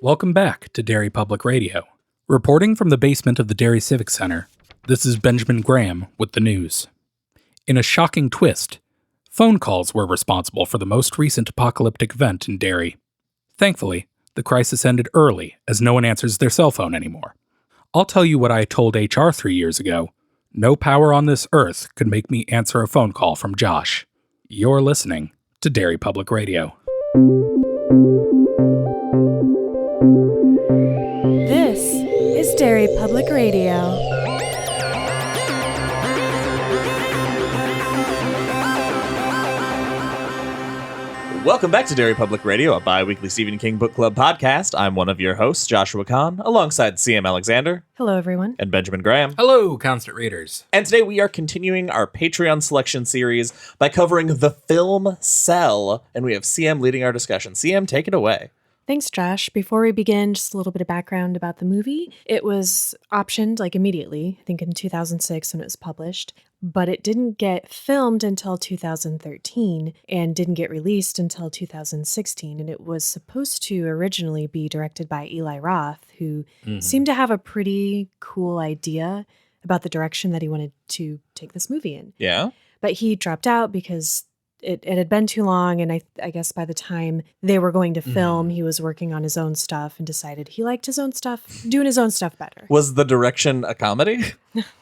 Welcome back to Derry Public Radio. Reporting from the basement of the Derry Civic Center, this is Benjamin Graham with the news. In a shocking twist, phone calls were responsible for the most recent apocalyptic event in Derry. Thankfully, the crisis ended early as no one answers their cell phone anymore. I'll tell you what I told HR 3 years ago. No power on this earth could make me answer a phone call from Josh. You're listening to Derry Public Radio. This is Derry Public Radio. Welcome back to Derry Public Radio, a bi-weekly Stephen King Book Club podcast. I'm one of your hosts, Joshua Kahn, alongside CM Alexander. Hello, everyone. And Benjamin Graham. Hello, constant readers. And today we are continuing our Patreon selection series by covering the film Cell, and we have CM leading our discussion. CM, take it away. Thanks, Josh. Before we begin, just a little bit of background about the movie. It was optioned immediately, I think in 2006 when it was published, but it didn't get filmed until 2013 and didn't get released until 2016. And it was supposed to originally be directed by Eli Roth, who seemed to have a pretty cool idea about the direction that he wanted to take this movie in. Yeah. But he dropped out because it had been too long, and I guess by the time they were going to film, he was working on his own stuff and decided he liked his own stuff, doing his own stuff better. Was the direction a comedy?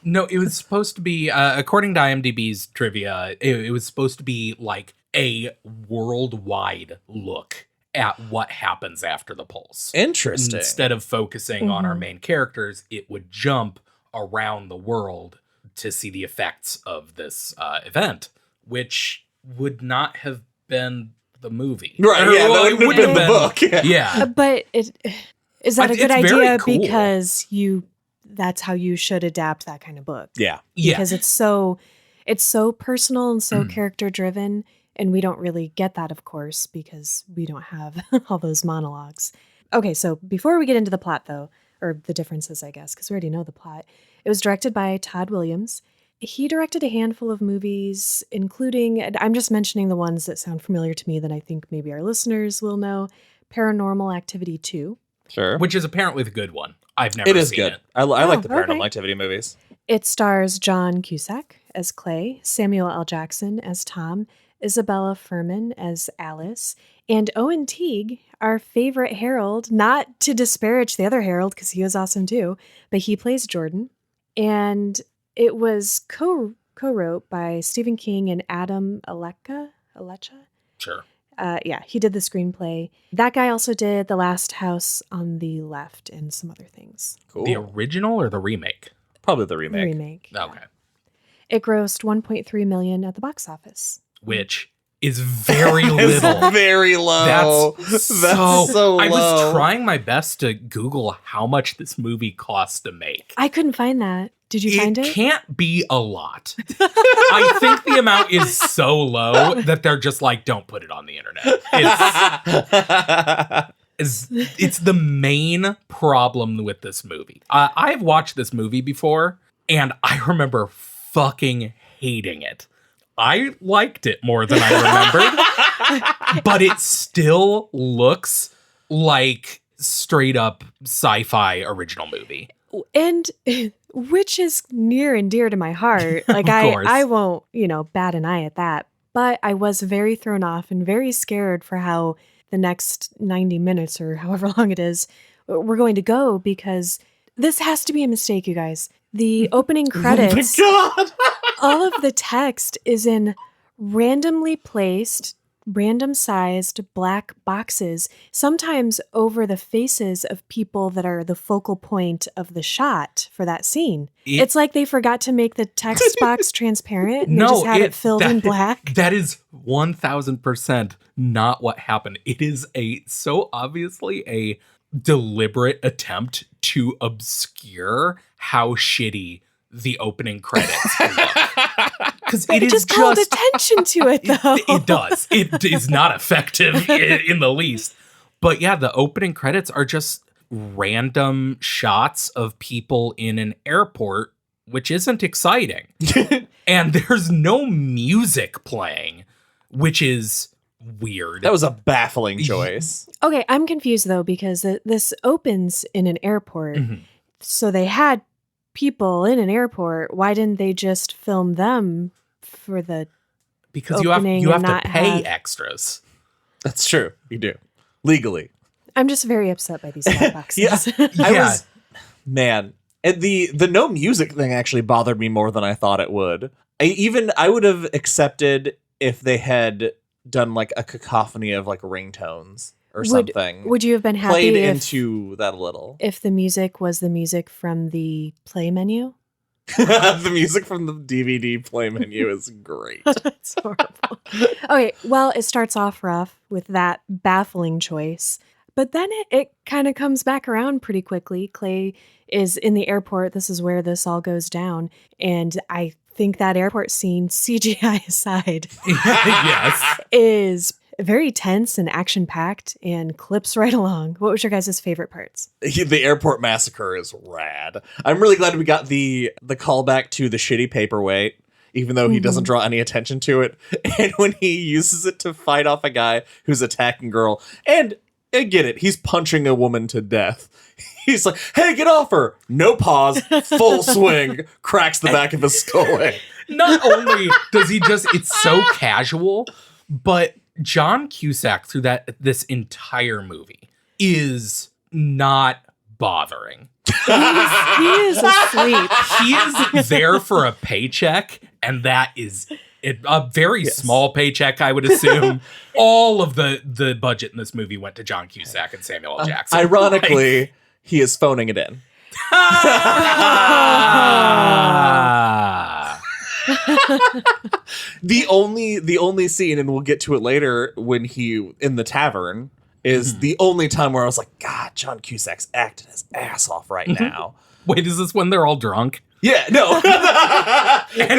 No, it was supposed to be, according to IMDb's trivia, it was supposed to be like a worldwide look at what happens after the pulse. Interesting. Instead of focusing on our main characters, it would jump around the world to see the effects of this event, which would not have been the movie. Right, yeah, that would have been the book. Yeah. But is that a good It's very idea? cool. Because that's how you should adapt that kind of book. Yeah. Because it's so personal and so character driven, and we don't really get that, of course, because we don't have all those monologues. Okay, so before we get into the plot, though, or the differences, I guess, because we already know the plot, it was directed by Todd Williams. He directed a handful of movies, including, and I'm just mentioning the ones that sound familiar to me that I think maybe our listeners will know, Paranormal Activity 2. Sure. Which is apparently the good one. I've never seen it. It is good. I like the Paranormal okay. Activity movies. It stars John Cusack as Clay, Samuel L. Jackson as Tom, Isabella Furman as Alice, and Owen Teague, our favorite Harold, not to disparage the other Harold because he was awesome too, but he plays Jordan. And it was co-wrote by Stephen King and Adam Alecha. Sure. Yeah, he did the screenplay. That guy also did The Last House on the Left and some other things. Cool. The original or the remake? Probably the remake. The remake. Okay. Yeah. It grossed $1.3 million at the box office. Which is very little. It's very low. That's so low. I was trying my best to Google how much this movie costs to make. I couldn't find that. Did you find it? It can't be a lot. I think the amount is so low that they're just like, don't put it on the internet. It's the main problem with this movie. I've watched this movie before, and I remember fucking hating it. I liked it more than I remembered, but it still looks like straight up sci-fi original movie. And which is near and dear to my heart. Like I won't, bat an eye at that. But I was very thrown off and very scared for how the next 90 minutes or however long it is, we're going to go, because this has to be a mistake, you guys. The opening credits, Oh my God. all of the text is in randomly placed, random-sized black boxes, sometimes over the faces of people that are the focal point of the shot for that scene. It's like they forgot to make the text box transparent and they just had it filled in black. That is 1,000% not what happened. It is so obviously a deliberate attempt to obscure how shitty the opening credits look. Because it just called attention to it, though. It does. It is not effective in the least. But yeah, the opening credits are just random shots of people in an airport, which isn't exciting. And there's no music playing, which is weird. That was a baffling choice. Okay, I'm confused though because this opens in an airport. Mhm. So they had people in an airport. Why didn't they just film them for the Because you have opening to and not pay have- extras. That's true. You do. Legally. I'm just very upset by these black boxes. Yeah. Man. And the no music thing actually bothered me more than I thought it would. I would have accepted if they had done like a cacophony of like ringtones or something. Would you have been happy played if, into that a little? if the music was the music from the play menu? The music from the DVD play menu is great. That's horrible. Okay, well, it starts off rough with that baffling choice, but then it kind of comes back around pretty quickly. Clay is in the airport. This is where this all goes down. And I think that airport scene, CGI aside, Yes. is very tense and action-packed and clips right along. What was your guys' favorite parts? The airport massacre is rad. I'm really glad we got the callback to the shitty paperweight, even though he doesn't draw any attention to it. And when he uses it to fight off a guy who's attacking a girl, and I get it, he's punching a woman to death. He's like, hey, get off her. No pause, full swing, cracks the back of his skull in. Not only does he just, it's so casual, but John Cusack through this entire movie is not bothering. He is asleep. He is there for a paycheck, and that is a very small paycheck, I would assume. All of the budget in this movie went to John Cusack and Samuel L. Jackson. Ironically, he is phoning it in. The only scene, and we'll get to it later, when he in the tavern is the only time where I was like, God, John Cusack's acting his ass off right now. Wait, is this when they're all drunk? Yeah, no. And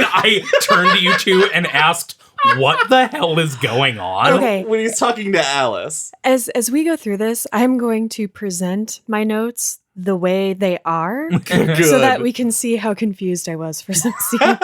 I turned to you two and asked, what the hell is going on? Okay. When he's talking to Alice. As we go through this, I'm going to present my notes the way they are so that we can see how confused I was for some scenes.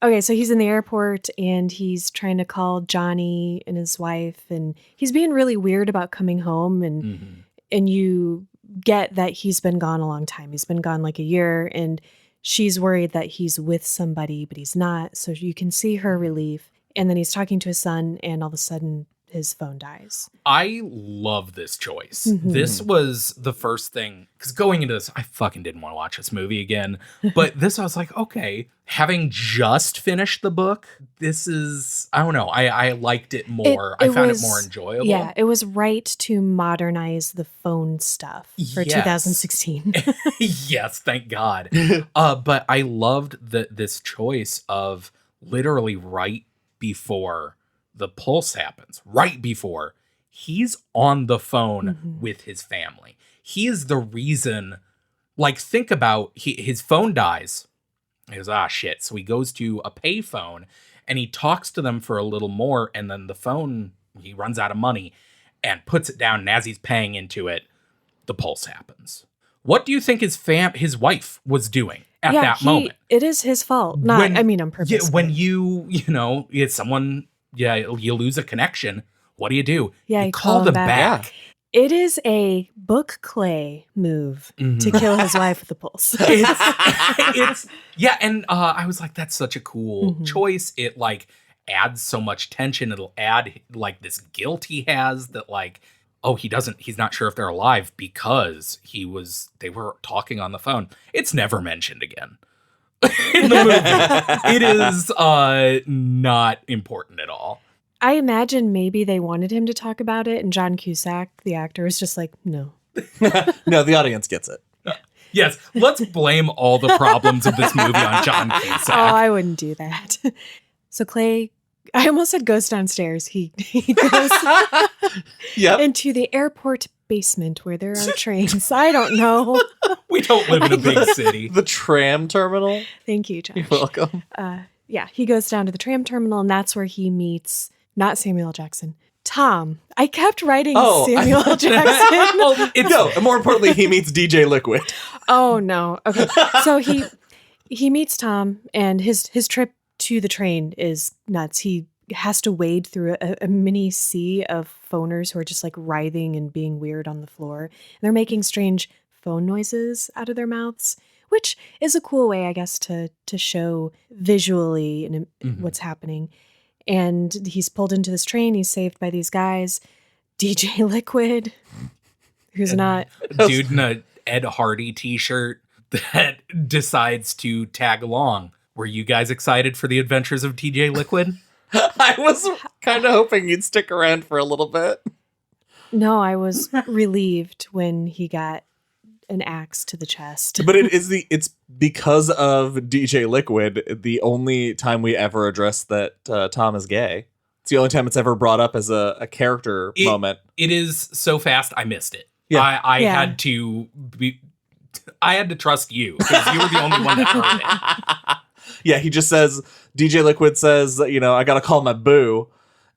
Okay, so he's in the airport and he's trying to call Johnny and his wife, and he's being really weird about coming home, and you get that he's been gone a long time. He's been gone like a year, and she's worried that he's with somebody, but he's not. So you can see her relief. And then he's talking to his son, and all of a sudden his phone dies. I love this choice. This was the first thing, because going into this, I fucking didn't want to watch this movie again. But this, I was like, okay, having just finished the book, this is, I don't know, I liked it more. I found it more enjoyable. Yeah, it was right to modernize the phone stuff for Yes. 2016. Yes, thank God. But I loved this choice of literally right before the pulse happens, right before he's on the phone with his family. He is the reason, like, think about his phone dies. He goes, shit. So he goes to a pay phone and he talks to them for a little more. And then the phone, he runs out of money and puts it down. And as he's paying into it, the pulse happens. What do you think his wife was doing at that moment? It is his fault. Not, on purpose. Yeah, when it's someone, you lose a connection. What do? Yeah, you call them back. It is a book Clay move to kill his wife with a pulse. It's and I was like, that's such a cool choice. It like adds so much tension. It'll add like this guilt he has that like, oh, he's not sure if they're alive because they were talking on the phone. It's never mentioned again in the movie. It is not important at all. I imagine maybe they wanted him to talk about it, and John Cusack, the actor, is just like, no. No, the audience gets it. Yes, let's blame all the problems of this movie on John Cusack. Oh, I wouldn't do that. So Clay, I almost said goes downstairs. He goes into the airport basement where there are trains. I don't know. We don't live in a big city. The tram terminal. Thank you, Josh. You're welcome. He goes down to the tram terminal, and that's where he meets not Samuel L. Jackson, Tom. I kept writing Samuel L. Jackson. No, and more importantly, he meets DJ Liquid. Oh no. Okay. So he meets Tom, and his trip to the train is nuts. He has to wade through a mini sea of phoners who are just like writhing and being weird on the floor. And they're making strange phone noises out of their mouths, which is a cool way, I guess, to show visually what's happening. And he's pulled into this train. He's saved by these guys. DJ Liquid, who's not... Dude in a Ed Hardy t-shirt that decides to tag along. Were you guys excited for the adventures of DJ Liquid? I was kind of hoping you'd stick around for a little bit. No, I was relieved when he got an axe to the chest. But it's because of DJ Liquid, the only time we ever address that Tom is gay. It's the only time it's ever brought up as a character moment. It is so fast, I missed it. Yeah. I had to trust you because you were the only one that heard it. Yeah, he just says, DJ Liquid says, I got to call my boo.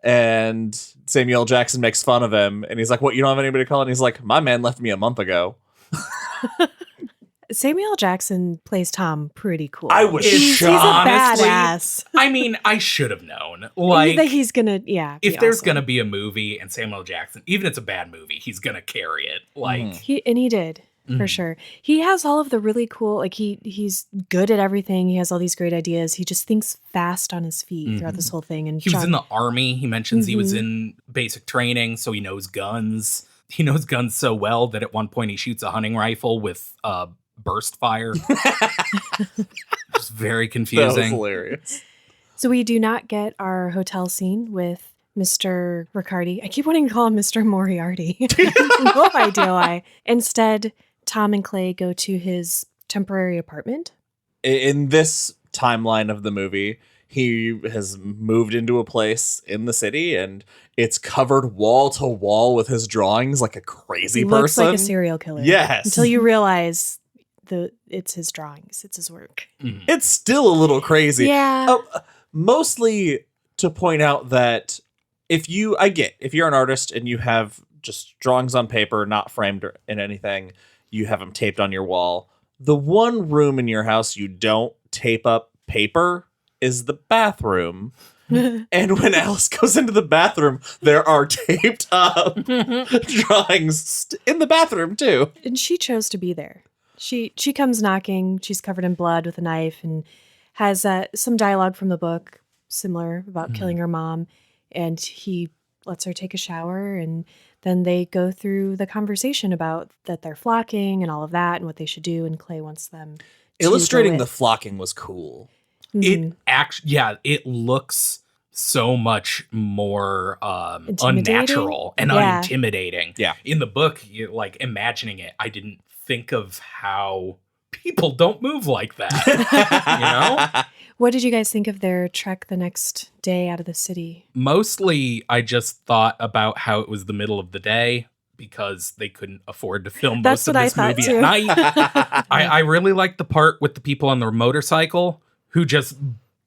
And Samuel Jackson makes fun of him. And he's like, what, you don't have anybody to call? And he's like, my man left me a month ago. Samuel Jackson plays Tom pretty cool. I was shocked. He's a badass. I mean, I should have known. Like, he's gonna, if there's gonna be a movie and Samuel Jackson, even if it's a bad movie, he's gonna carry it. Like he did for sure. He has all of the really cool. Like he's good at everything. He has all these great ideas. He just thinks fast on his feet throughout this whole thing. And he was in the army. He mentions he was in basic training, so he knows guns. He knows guns so well that at one point he shoots a hunting rifle with burst fire. It's very confusing. That was hilarious. So we do not get our hotel scene with Mr. Riccardi. I keep wanting to call him Mr. Moriarty. No idea why. Instead, Tom and Clay go to his temporary apartment. In this timeline of the movie, he has moved into a place in the city and it's covered wall to wall with his drawings like a crazy person. Looks like a serial killer. Yes. Until you realize it's his drawings. It's his work. It's still a little crazy. Yeah. Mostly to point out that if you're an artist and you have just drawings on paper, not framed in anything, you have them taped on your wall. The one room in your house you don't tape up paper is the bathroom. And when Alice goes into the bathroom, there are taped up drawings in the bathroom too. And she chose to be there. She comes knocking. She's covered in blood with a knife and has some dialogue from the book similar about killing her mom. And he lets her take a shower. And then they go through the conversation about that they're flocking and all of that and what they should do. And Clay wants them to illustrating go the with. flocking was cool. It actually, it looks so much more unnatural and unintimidating. Yeah. In the book, like imagining it, I didn't think of how people don't move like that. What did you guys think of their trek the next day out of the city? Mostly, I just thought about how it was the middle of the day because they couldn't afford to film most of this movie at night. I really liked the part with the people on their motorcycle who just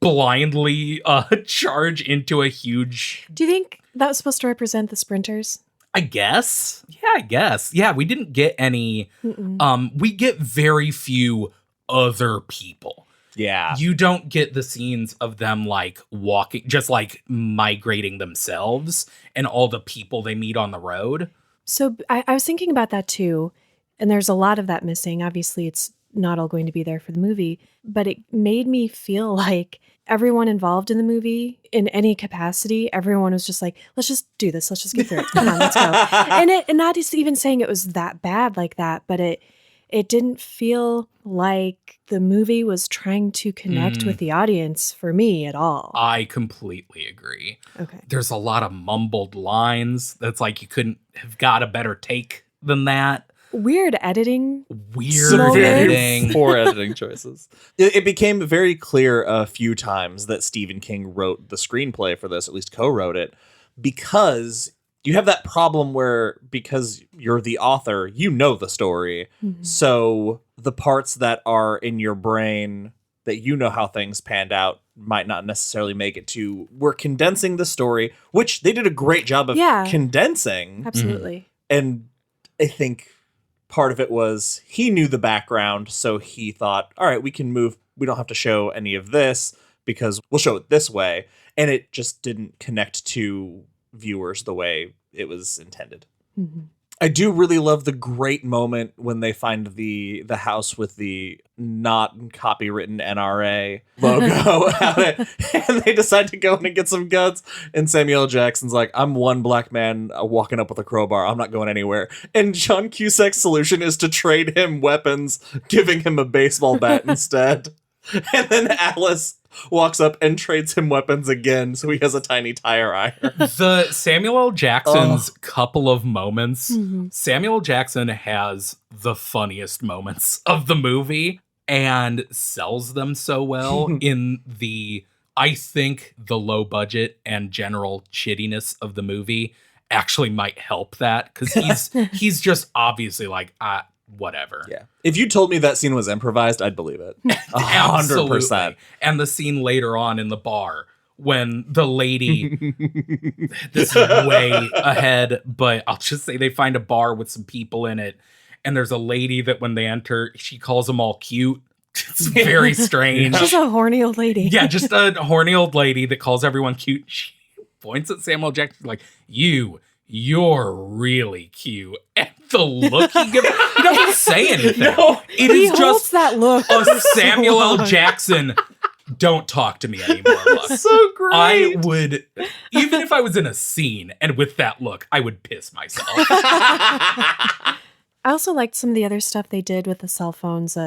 blindly charge into a huge... Do you think that was supposed to represent the sprinters? I guess. Yeah, we didn't get any... we get very few other people. Yeah. You don't get the scenes of them like walking, just like migrating themselves and all the people they meet on the road. So I was thinking about that too. And there's a lot of that missing. Obviously, it's not all going to be there for the movie, but it made me feel like everyone involved in the movie in any capacity, everyone was just like, let's just do this. Let's just get through it. Come on, let's go. And not just even saying it was that bad like that, but it didn't feel like the movie was trying to connect with the audience for me at all. I completely agree. Okay. There's a lot of mumbled lines that's like you couldn't have got a better take than that. Weird editing. Poor editing choices. It became very clear a few times that Stephen King wrote the screenplay for this, at least co-wrote it, because you have that problem where because you're the author, you know the story. Mm-hmm. So the parts that are in your brain that you know how things panned out might not necessarily make it to. We're condensing the story, which they did a great job of condensing. Absolutely. And I think part of it was he knew the background, so he thought, all right, we can move. We don't have to show any of this because we'll show it this way. and it just didn't connect to viewers the way it was intended. Mm-hmm. I do really love the great moment when they find the house with the not copywritten NRA logo at it, and they decide to go in and get some guns. And Samuel L. Jackson's like, I'm one black man walking up with a crowbar. I'm not going anywhere. And John Cusack's solution is to trade him weapons, giving him a baseball bat instead. And then Alice walks up and trades him weapons again, so he has a tiny tire iron. The Samuel L. Jackson's couple of moments. Mm-hmm. Samuel L. Jackson has the funniest moments of the movie and sells them so well in the, I think the low budget and general shittiness of the movie actually might help that, because he's just obviously like, whatever. Yeah. If you told me that scene was improvised, I'd believe it. 100%. And the scene later on in the bar when the lady, this is way ahead, but I'll just say they find a bar with some people in it. And there's a lady that when they enter, she calls them all cute. It's very strange. She's a horny old lady. Yeah, just a horny old lady that calls everyone cute. She points at Samuel Jackson like, you're really cute. And the look he gives, he doesn't say anything. No, He holds that look a for so Samuel L. long. Jackson, don't talk to me anymore look. So great. I would, even if I was in a scene and with that look, I would piss myself. I also liked some of the other stuff they did with the cell phones.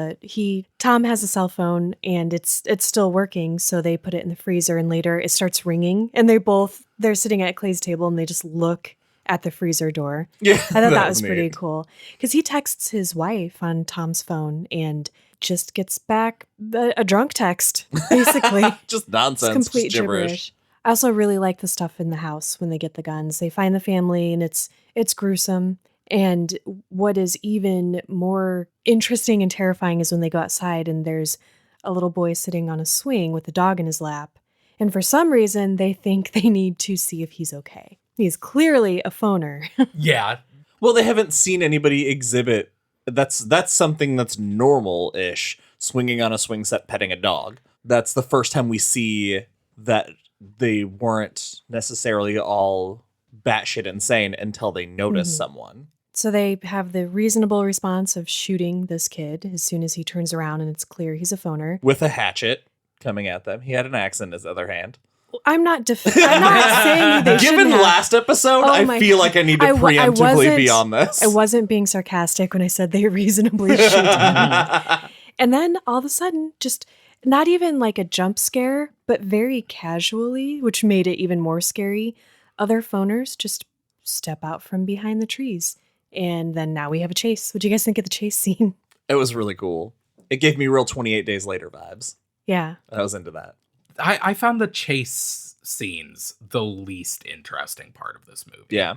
Tom has a cell phone and it's still working, so they put it in the freezer and later it starts ringing and they're sitting at Clay's table and they just look at the freezer door. Yeah, I thought that was neat. pretty cool because he texts his wife on Tom's phone and just gets back a drunk text, basically. Just nonsense. It's complete just gibberish. gibberish. I also really like the stuff in the house when they get the guns. They find the family and it's gruesome. And what is even more interesting and terrifying is when they go outside and there's a little boy sitting on a swing with a dog in his lap. And for some reason, they think they need to see if he's okay. He's clearly a phoner. Yeah. Well, they haven't seen anybody exhibit. That's something that's normal-ish, swinging on a swing set, petting a dog. That's the first time we see that they weren't necessarily all batshit insane until they notice someone. So they have the reasonable response of shooting this kid as soon as he turns around and it's clear he's a phoner. With a hatchet coming at them. He had an axe in his other hand. I'm not saying they Given shouldn't have. last episode, Oh I my feel God. like I need to I preemptively be wasn't- on this. I wasn't being sarcastic when I said they reasonably shoot him. And then all of a sudden, just not even like a jump scare, but very casually, which made it even more scary, other phoners just step out from behind the trees. And then now we have a chase. What do you guys think of the chase scene? It was really cool. It gave me real 28 Days Later vibes. Yeah. I was into that. I found the chase scenes the least interesting part of this movie. Yeah.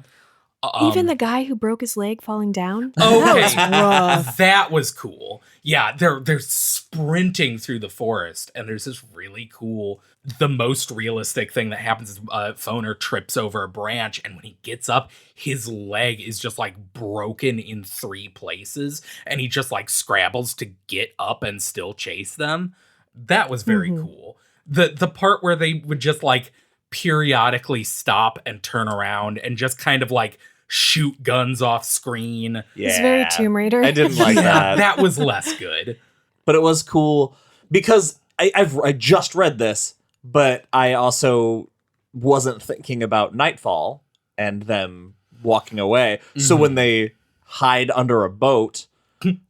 Even the guy who broke his leg falling down? Okay. That was rough. That was cool. Yeah, they're sprinting through the forest, and there's this really cool, the most realistic thing that happens is Phoner trips over a branch, and when he gets up, his leg is just like broken in 3 places, and he just like scrabbles to get up and still chase them. That was very cool. The part where they would just like periodically stop and turn around and just kind of like shoot guns off screen. Yeah. It's very Tomb Raider. I didn't like that. That was less good. But it was cool because I just read this, but I also wasn't thinking about Nightfall and them walking away. So when they hide under a boat,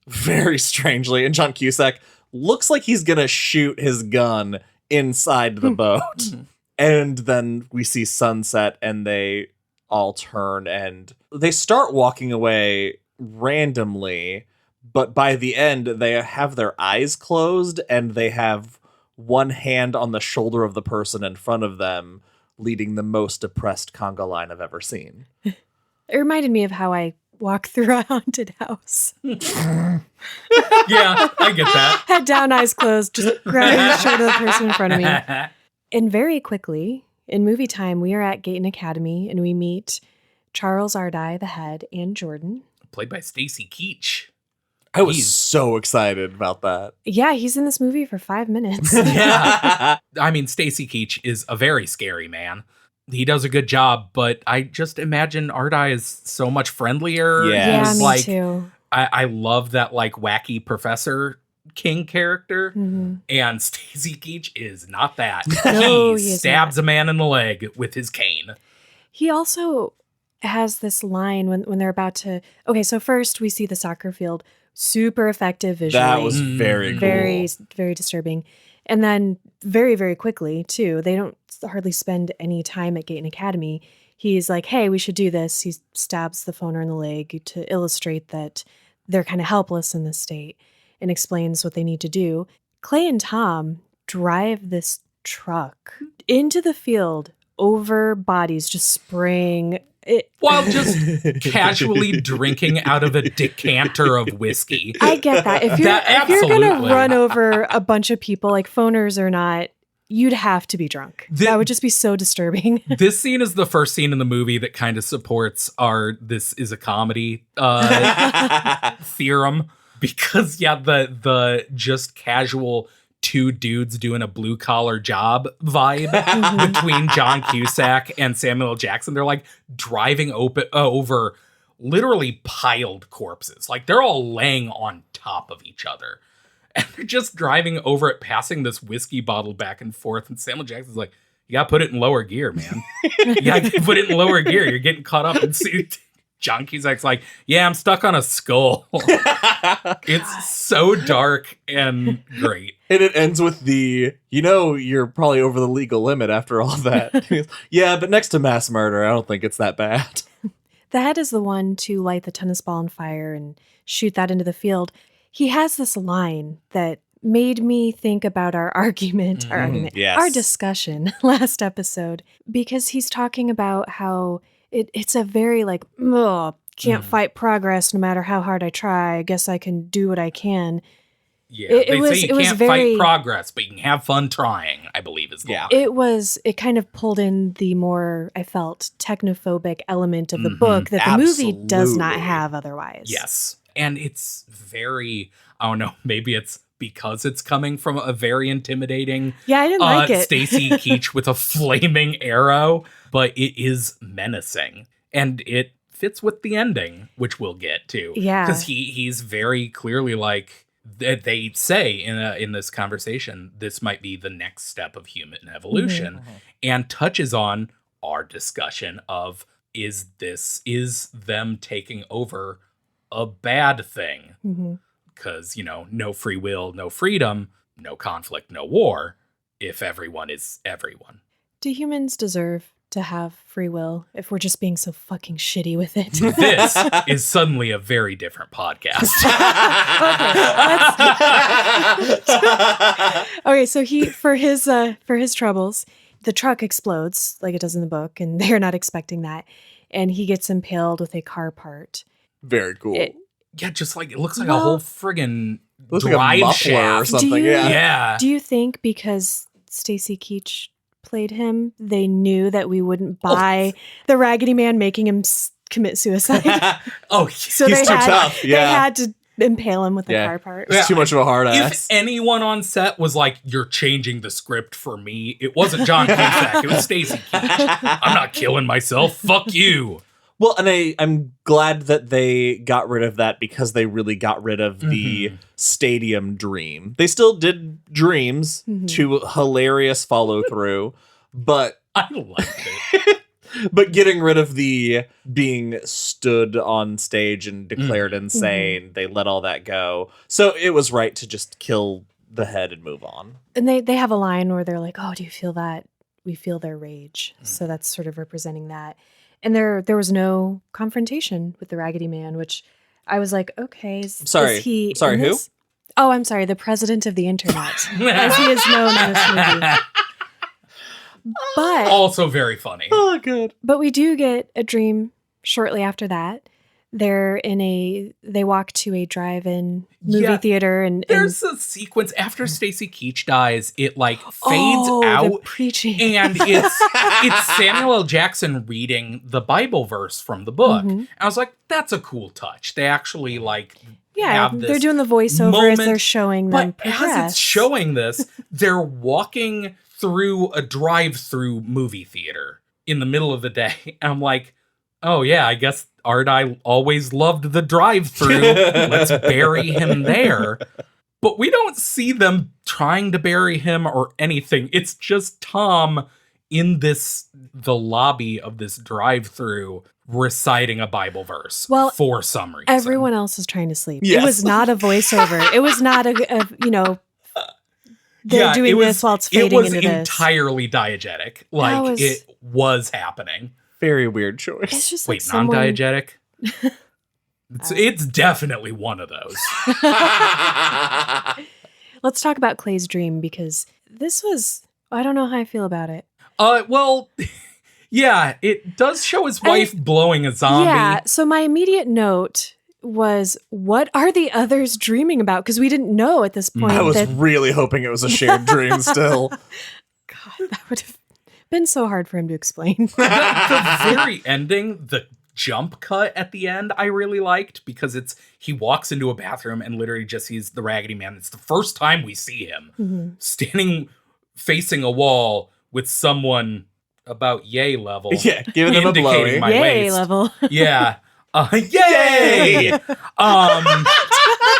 very strangely, and John Cusack looks like he's gonna shoot his gun inside the boat. And then we see sunset and they all turn and they start walking away randomly, but by the end they have their eyes closed and they have one hand on the shoulder of the person in front of them, leading the most depressed conga line I've ever seen. It reminded me of how I walk through a haunted house. Yeah, I get that. Head down, eyes closed, just grabbing the shoulder of the person in front of me. And very quickly, in movie time, we are at Gayton Academy and we meet Charles Ardai, the head, and Jordan. Played by Stacy Keach. I was He's- so excited about that. Yeah, he's in this movie for 5 minutes. Yeah. I mean, Stacy Keach is a very scary man. He does a good job, but I just imagine Ardai is so much friendlier. Yeah. He's me like, too. I love that like wacky Professor King character. Mhm. And Stacy Keach is not that. No, he he is stabs not. a man in the leg with his cane. He also has this line when they're about to. Okay, so first we see the soccer field, super effective visually. That was very cool. very disturbing. And then very, very quickly, too, they don't hardly spend any time at Gaten Academy. He's like, hey, we should do this. He stabs the phoner in the leg to illustrate that they're kind of helpless in this state and explains what they need to do. Clay and Tom drive this truck into the field over bodies, just spraying it. While just casually drinking out of a decanter of whiskey. I get that. If you're going Absolutely. to run over a bunch of people, like phoners or not, you'd have to be drunk. That would just be so disturbing. This scene is the first scene in the movie that kind of supports our this is a comedy theorem. Because, yeah, the just casual two dudes doing a blue collar job vibe between John Cusack and Samuel L. Jackson. They're like driving over literally piled corpses. Like they're all laying on top of each other. And they're just driving over it, passing this whiskey bottle back and forth. And Samuel Jackson's like, you gotta put it in lower gear, man. You gotta put it in lower gear. You're getting caught up. And John Cusack's like, yeah, I'm stuck on a skull. It's so dark and great. And it ends with you're probably over the legal limit after all that. Yeah, but next to mass murder, I don't think it's that bad. The head is the one to light the tennis ball on fire and shoot that into the field. He has this line that made me think about our discussion last episode, because he's talking about how it's a very like, can't fight progress no matter how hard I try. I guess I can do what I can. Yeah, they say you can't fight progress, but you can have fun trying, I believe is the line. It kind of pulled in the more, I felt, technophobic element of the book that the movie does not have otherwise. Yes. And it's very, I don't know, maybe it's because it's coming from a very intimidating I didn't like it. Stacy Keach with a flaming arrow, but it is menacing. And it fits with the ending, which we'll get to. Yeah. Because he's very clearly like, they say in this conversation, this might be the next step of human evolution, and touches on our discussion of, is them taking over a bad thing? Because, no free will, no freedom, no conflict, no war, if everyone is everyone. Do humans deserve to have free will if we're just being so fucking shitty with it? This is suddenly a very different podcast. Okay, so for his troubles, the truck explodes like it does in the book, and they're not expecting that, and he gets impaled with a car part. Very cool. Yeah, just like, it looks like a whole friggin' looks drive like a muffler shaft or something. Yeah. Do you think because Stacy Keach played him, they knew that we wouldn't buy the Raggedy Man making him commit suicide? he's So they too tough. They had to impale him with the car part. It's too much of a hard ass. If anyone on set was like, you're changing the script for me, it wasn't John Cusack, it was Stacy Keach. I'm not killing myself. Fuck you. Well, and I'm glad that they got rid of that, because they really got rid of the stadium dream. They still did dreams to hilarious follow through, but I liked it. But getting rid of the being stood on stage and declared insane, they let all that go. So it was right to just kill the head and move on. And they have a line where they're like, oh, do you feel that? We feel their rage. So that's sort of representing that. And there was no confrontation with the Raggedy Man, which I was like, okay, is he Sorry, in who? this? Oh, I'm sorry, the president of the internet, as he is known in this movie. But Also very funny. Oh, good. But we do get a dream shortly after that they walk to a drive-in movie theater and there's a sequence after Stacy Keach dies, it like fades the out preaching. and it's Samuel L. Jackson reading the Bible verse from the book. And I was like, that's a cool touch. They actually like have this they're doing the voiceover moment, as they're showing them but as it's showing this, they're walking through a drive-through movie theater in the middle of the day. And I'm like, oh yeah, I guess Art I always loved the drive-through. Let's bury him there. But we don't see them trying to bury him or anything. It's just Tom in the lobby of this drive-through reciting a Bible verse for some reason. Everyone else is trying to sleep. Yes. It was not a voiceover. It was not they're doing this while it's fading into this. It was entirely diegetic. Like, it was happening. Very weird choice. It's just wait, non-diegetic? It's definitely one of those. Let's talk about Clay's dream, because this was, I don't know how I feel about it. Well, yeah, it does show his wife blowing a zombie. Yeah, so my immediate note was, what are the others dreaming about? Because we didn't know at this point. I was really hoping it was a shared dream still. God, that would have been so hard for him to explain. The very ending, the jump cut at the end, I really liked, because he walks into a bathroom and literally just sees the Raggedy Man. It's the first time we see him standing facing a wall with someone about yay level. Yeah, giving him a blowy. My yay waist. Level. Yeah. Yay! That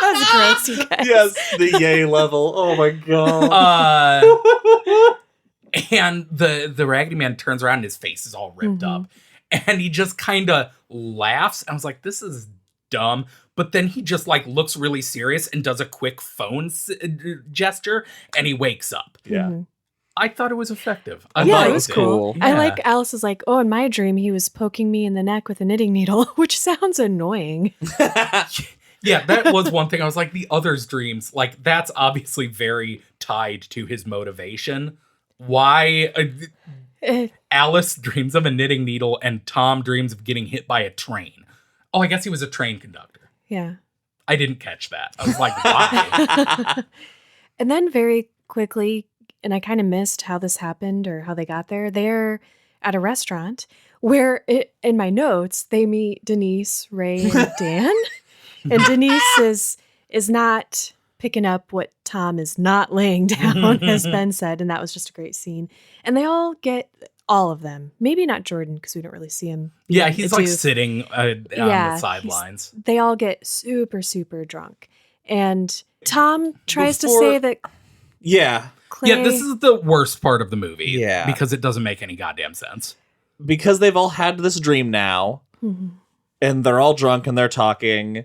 was gross, you guys. Yes, the yay level. Oh my god. And the Raggedy Man turns around and his face is all ripped up. And he just kind of laughs. I was like, this is dumb. But then he just like looks really serious and does a quick phone gesture and he wakes up. Yeah. I thought it was effective. It was cool. Yeah. I like Alice is like, oh, in my dream, he was poking me in the neck with a knitting needle, which sounds annoying. Yeah, that was one thing. I was like, the others' dreams, like that's obviously very tied to his motivation. Why Alice dreams of a knitting needle and Tom dreams of getting hit by a train. Oh, I guess he was a train conductor. Yeah. I didn't catch that. I was like, why? And then very quickly, and I kind of missed how this happened or how they got there. They're at a restaurant where, in my notes, they meet Denise, Ray, and Dan. And Denise is not picking up what Tom is not laying down, as Ben said, and that was just a great scene. And they all get, all of them, maybe not Jordan, because we don't really see him. Yeah, he's like sitting on the sidelines. They all get super, super drunk. And Tom tries to say that... Yeah. Clay, yeah, this is the worst part of the movie. Yeah. Because it doesn't make any goddamn sense. Because they've all had this dream now, and they're all drunk and they're talking.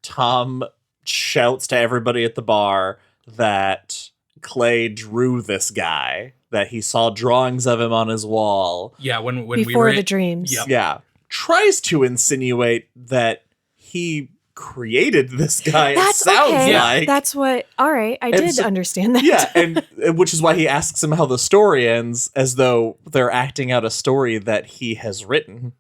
Tom shouts to everybody at the bar that Clay drew this guy, that he saw drawings of him on his wall. Yeah, when before we were the dreams. Yep. Yeah. Tries to insinuate that he created this guy. That's it sounds okay. like. That's what, all right, I did understand that. Yeah, and which is why he asks him how the story ends, as though they're acting out a story that he has written.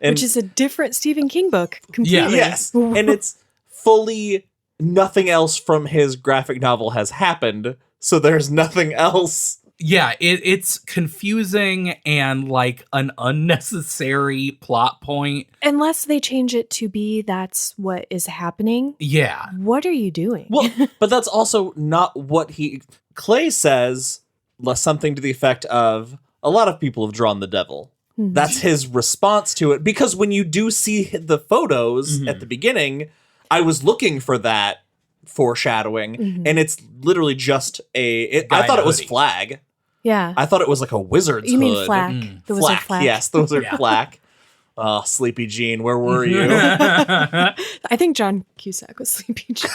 And which is a different Stephen King book completely. Yeah. yes, and it's fully nothing else from his graphic novel has happened, so there's nothing else. Yeah, it's confusing and like an unnecessary plot point. Unless they change it to be that's what is happening. Yeah. What are you doing? Well, but that's also not what Clay says, something to the effect of, a lot of people have drawn the devil. That's his response to it. Because when you do see the photos at the beginning, I was looking for that foreshadowing, and it's literally just I thought it was Flag. Yeah. I thought it was like a wizard's You hood. mean Flack. The wizard Flack. Yes, the wizard Flack. Oh, Sleepy Jean, where were you? I think John Cusack was Sleepy Jean.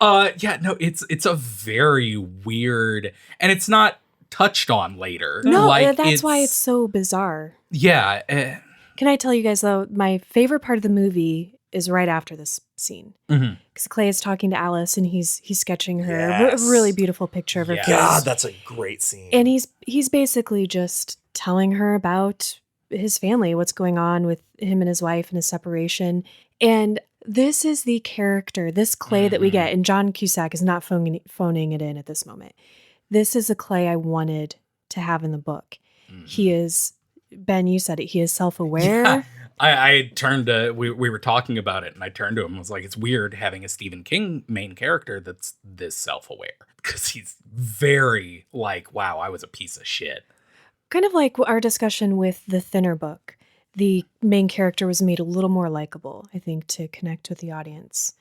Yeah, no, it's a very weird, and it's not touched on later. No, like, that's why it's so bizarre. Yeah. Can I tell you guys, though, my favorite part of the movie is right after this scene. Because Clay is talking to Alice and he's sketching her a really beautiful picture of her face. God, that's a great scene. And he's basically just telling her about his family, what's going on with him and his wife and his separation. And this is the character, this Clay that we get, and John Cusack is not phoning it in at this moment. This is a Clay I wanted to have in the book. He is, Ben, you said it, he is self-aware. Yeah. I turned to, we were talking about it, and I turned to him and was like, it's weird having a Stephen King main character that's this self-aware. Because he's very like, wow, I was a piece of shit. Kind of like our discussion with the Thinner book. The main character was made a little more likable, I think, to connect with the audience.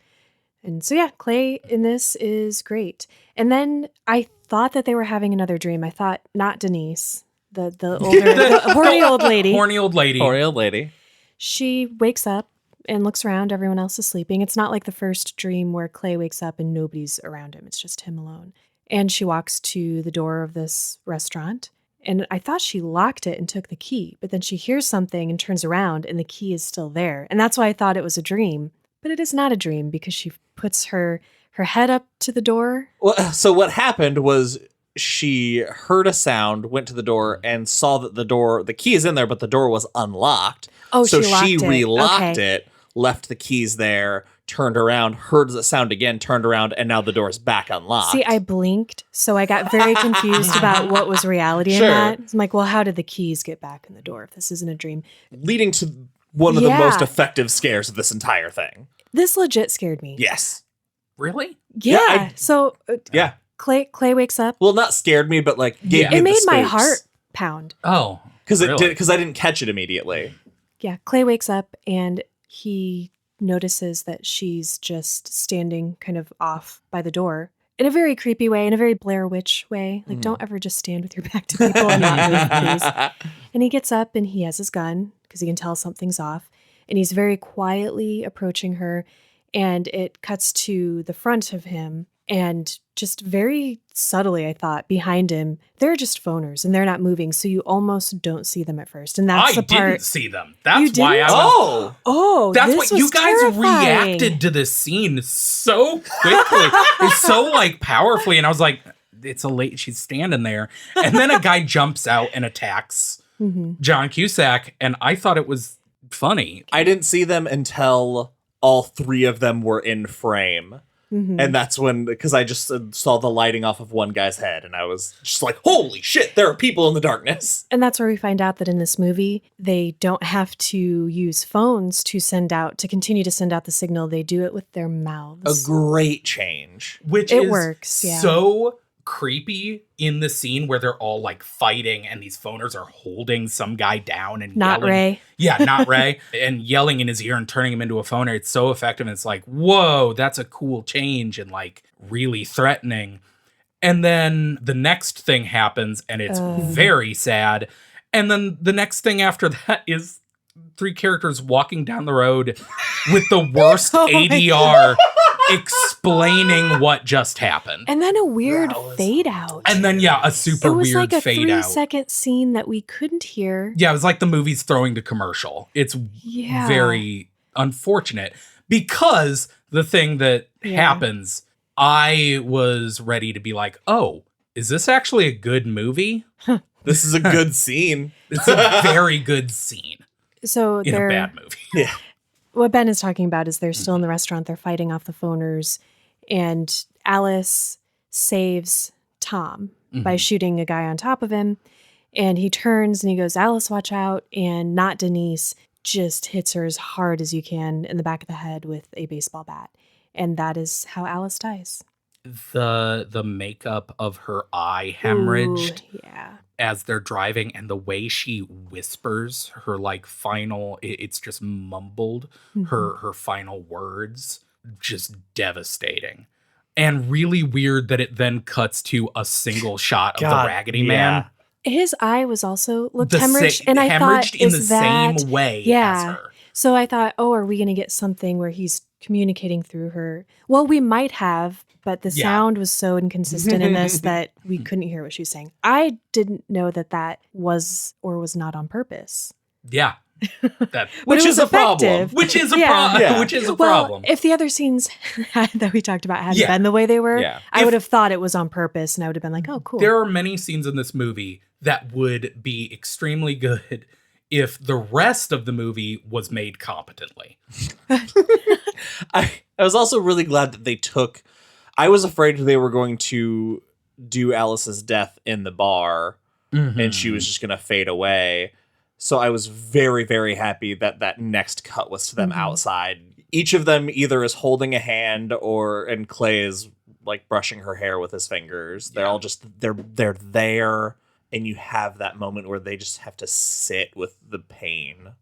And so, yeah, Clay in this is great. And then I thought that they were having another dream. I thought not Denise, the older, the horny old lady. Horny old lady. Horny old lady. She wakes up and looks around. Everyone else is sleeping. It's not like the first dream where Clay wakes up and nobody's around him. It's just him alone. And she walks to the door of this restaurant. And I thought she locked it and took the key. But then she hears something and turns around and the key is still there. And that's why I thought it was a dream. But it is not a dream because she puts her head up to the door. Well, so what happened was she heard a sound, went to the door, and saw that the key is in there, but the door was unlocked. Oh, so she relocked it, left the keys there, turned around, heard the sound again, turned around, and now the door is back unlocked. See, I blinked, so I got very confused about what was reality in that. I'm like, well, how did the keys get back in the door if this isn't a dream? Leading to one of the most effective scares of this entire thing. This legit scared me. Yes. Really? Yeah. Yeah. Clay wakes up. Well, not scared me, but like gave me It made the my spooks. heart pound. Oh. Because really? I didn't catch it immediately. Yeah, Clay wakes up and he notices that she's just standing kind of off by the door in a very creepy way, in a very Blair Witch way. Like, don't ever just stand with your back to people and not move, please. And he gets up and he has his gun because he can tell something's off. And he's very quietly approaching her. And it cuts to the front of him. And just very subtly, I thought, behind him, they're just phoners and they're not moving. So you almost don't see them at first. And that's I the part. didn't see them. That's why I was... Oh, that's this what you was guys terrifying. reacted to this scene so quickly. It's so like powerfully. And I was like, it's a late, she's standing there. And then a guy jumps out and attacks John Cusack. And I thought it was funny. I didn't see them until all three of them were in frame. And that's when, because I just saw the lighting off of one guy's head and I was just like, holy shit, there are people in the darkness. And that's where we find out that in this movie, they don't have to use phones to continue to send out the signal. They do it with their mouths. A great change. Which It is works, yeah. so creepy in the scene where they're all like fighting and these phoners are holding some guy down and Not yelling. Ray. Yeah, not Ray. And yelling in his ear and turning him into a phoner. It's so effective. And it's like, whoa, that's a cool change and like really threatening. And then the next thing happens and it's very sad. And then the next thing after that is three characters walking down the road with the worst ADR explaining what just happened. And then a weird fade out. And then, a super it was weird like a fade out. 3-second scene that we couldn't hear. Yeah, it was like the movie's throwing to commercial. It's very unfortunate because the thing that happens, I was ready to be like, oh, is this actually a good movie? This is a good scene. It's a very good scene So in a bad movie. Yeah. What Ben is talking about is they're still in the restaurant. They're fighting off the phoners. And Alice saves Tom by shooting a guy on top of him. And he turns and he goes, Alice, watch out. And not Denise just hits her as hard as you can in the back of the head with a baseball bat. And that is how Alice dies. The makeup of her eye hemorrhaged. Ooh, yeah. As they're driving and the way she whispers her like final, it's just mumbled, her final words, just devastating. And really weird that it then cuts to a single shot of the Raggedy Man. His eye was also looked hemorrhaged. And I hemorrhaged thought, in the is that, same way yeah. as her. So I thought, oh, are we going to get something where he's communicating through her? Well, we might have, but the sound was so inconsistent in this that we couldn't hear what she was saying. I didn't know that was or was not on purpose. Yeah. Which is a problem. Which is a problem. Which is a problem. If the other scenes that we talked about hadn't been the way they were, I would have thought it was on purpose and I would have been like, oh, cool. There are many scenes in this movie that would be extremely good if the rest of the movie was made competently. I was also really glad that they took... I was afraid they were going to do Alice's death in the bar, and she was just going to fade away. So I was very, very happy that that next cut was to them outside. Each of them either is holding a hand and Clay is like brushing her hair with his fingers. They're all just, they're there. And you have that moment where they just have to sit with the pain.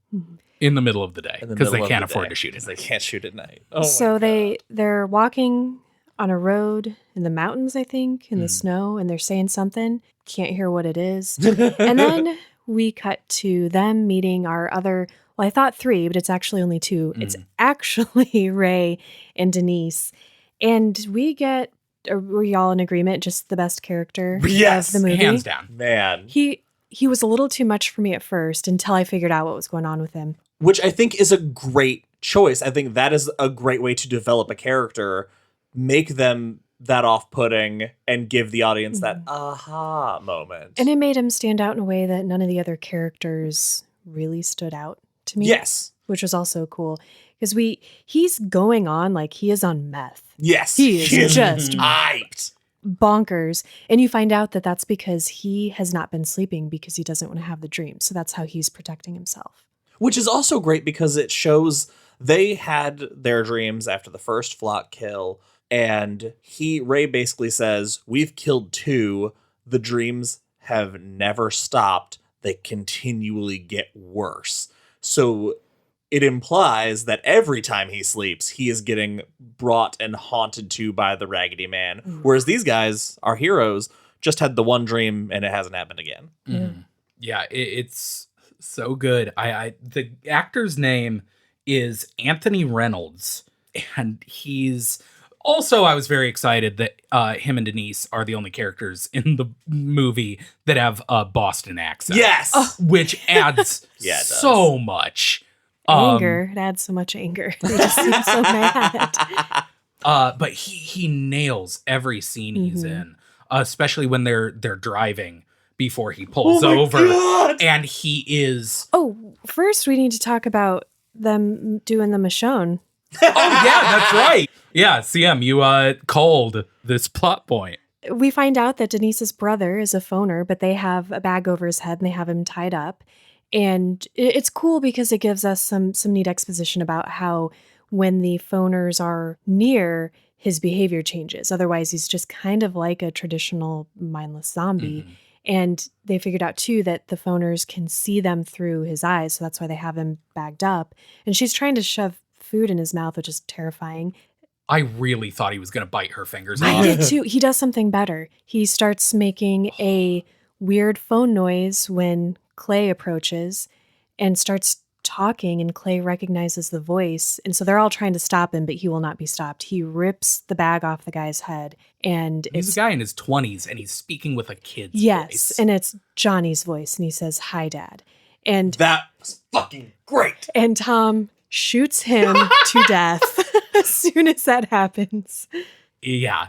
In the middle of the day. Because they can't afford to shoot it. They can't shoot at night. Oh so they're walking on a road in the mountains, I think, in the snow, and they're saying something. Can't hear what it is. And then we cut to them meeting our other, well, I thought 3, but it's actually only 2. It's actually Ray and Denise. And we get, were y'all in agreement, just the best character of the movie? Hands down. Man. He was a little too much for me at first until I figured out what was going on with him. Which I think is a great choice. I think that is a great way to develop a character, make them that off-putting, and give the audience that aha moment. And it made him stand out in a way that none of the other characters really stood out to me. Yes. Which was also cool. Because he's going on like he is on meth. Yes. He is just hyped. Bonkers. And you find out that that's because he has not been sleeping because he doesn't want to have the dream. So that's how he's protecting himself. Which is also great because it shows they had their dreams after the first flock kill. And Ray basically says, we've killed 2. The dreams have never stopped. They continually get worse. So it implies that every time he sleeps, he is getting brought and haunted to by the Raggedy Man. Whereas these guys, our heroes, just had the one dream and it hasn't happened again. Yeah, it's so good. The actor's name is Anthony Reynolds, and he's... Also, I was very excited that him and Denise are the only characters in the movie that have a Boston accent. Yes! Which adds so much. Anger. It adds so much anger. They just seem so mad. But he nails every scene he's in, especially when they're driving before he pulls over. God! And he is... Oh, first we need to talk about them doing the Michonne. Oh, yeah, that's right. Yeah, CM, you called this plot point. We find out that Denise's brother is a phoner, but they have a bag over his head and they have him tied up. And it's cool because it gives us some neat exposition about how when the phoners are near, his behavior changes. Otherwise, he's just kind of like a traditional mindless zombie. And they figured out, too, that the phoners can see them through his eyes. So that's why they have him bagged up. And she's trying to shove food in his mouth, which is terrifying. I really thought he was going to bite her fingers off. I did, too. He does something better. He starts making a weird phone noise when Clay approaches and starts talking, and Clay recognizes the voice. And so they're all trying to stop him, but he will not be stopped. He rips the bag off the guy's head. And he's a guy in his 20s, and he's speaking with a kid's voice. Yes, and it's Johnny's voice, and he says, "Hi, Dad." And that was fucking great. And Tom shoots him to death as soon as that happens. Yeah,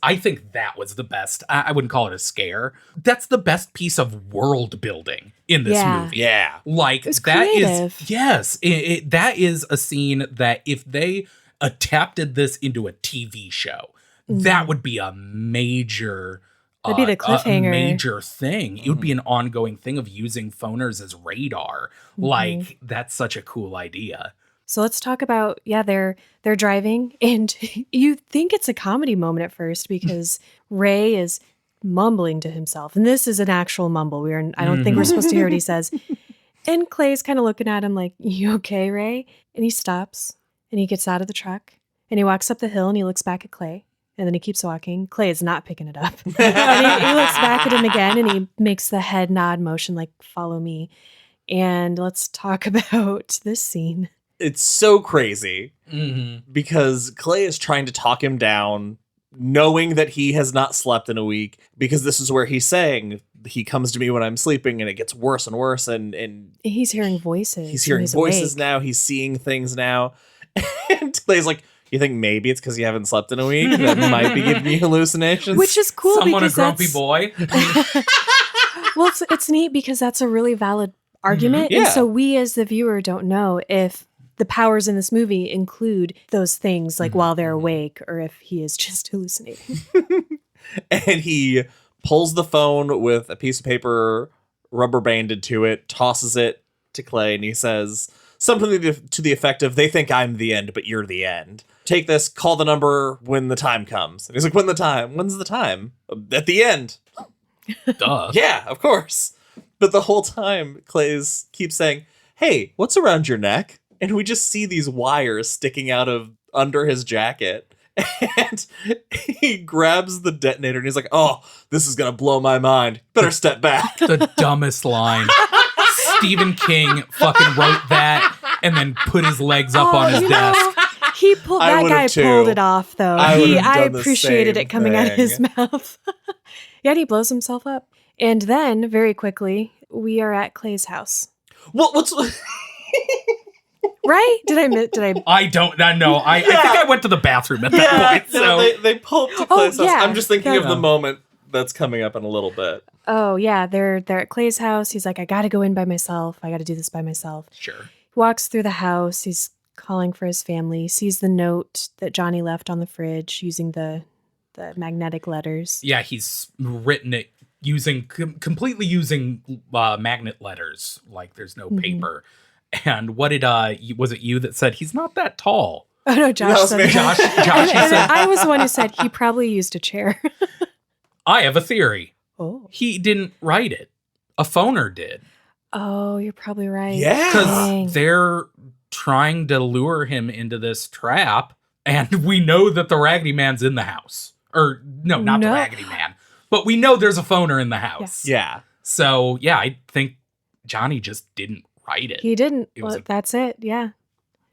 I think that was the best. I wouldn't call it a scare. That's the best piece of world building in this movie. Yeah. Like, that is, yes, that is a scene that if they adapted this into a TV show, that would be a major... That'd be the cliffhanger. A major thing. It would be an ongoing thing of using phoners as radar. Like, that's such a cool idea. So let's talk about, they're driving, and you think it's a comedy moment at first because Ray is mumbling to himself. And this is an actual mumble. I don't think we're supposed to hear what he says. And Clay's kind of looking at him like, "You okay, Ray?" And he stops, and he gets out of the truck, and he walks up the hill, and he looks back at Clay. And then he keeps walking. Clay is not picking it up. And he looks back at him again, and he makes the head nod motion like, "Follow me." And let's talk about this scene. It's so crazy because Clay is trying to talk him down, knowing that he has not slept in a week, because this is where he's saying he comes to me when I'm sleeping and it gets worse and worse. And he's hearing voices. He's hearing voices awake. now. He's seeing things now. And Clay's like, "You think maybe it's because you haven't slept in a week? That might be giving you hallucinations." Which is cool. Someone because a grumpy boy. Well, it's neat because that's a really valid argument. Yeah. And so we as the viewer don't know if the powers in this movie include those things like while they're awake or if he is just hallucinating. And he pulls the phone with a piece of paper rubber banded to it, tosses it to Clay, and he says something to the effect of, "They think I'm the end, but you're the end. Take this, call the number when the time comes." And he's like, "When the time? When's the time?" "At the end." Duh. Yeah, of course. But the whole time, Clay's keeps saying, "Hey, what's around your neck?" And we just see these wires sticking out of under his jacket. And he grabs the detonator and he's like, "Oh, this is going to blow my mind. Better step back." The dumbest line. Stephen King fucking wrote that and then put his legs up on his desk. He pulled I that would've guy too. pulled it off though. I would've I done the appreciated same it coming out of his thing. mouth. Yeah, and he blows himself up. And then very quickly, we are at Clay's house. What's... Right? Did I I don't know. I think I went to the bathroom at that point. So they pull up to Clay's house. yeah. I'm just thinking of Yeah. the moment that's coming up in a little bit. Oh, yeah, they're at Clay's house. He's like, "I got to go in by myself. I got to do this by myself." sure. He walks through the house. He's calling for his family. Sees the note that Johnny left on the fridge using the magnetic letters. Yeah, he's written it completely using magnet letters. Like there's no paper. And what did was it you that said he's not that tall? Oh no, Josh That was said me. that. Josh, he And said, I was the one who said he probably used a chair. I have a theory. Oh. He didn't write it. A phoner did. Oh, you're probably right. Yeah. Dang. Because they're trying to lure him into this trap. And we know that the Raggedy Man's in the house. Or, no, not the No. Raggedy Man. But we know there's a phoner in the house. Yeah. So, yeah, I think Johnny just didn't write it. He didn't. It was Well, a- that's it. Yeah.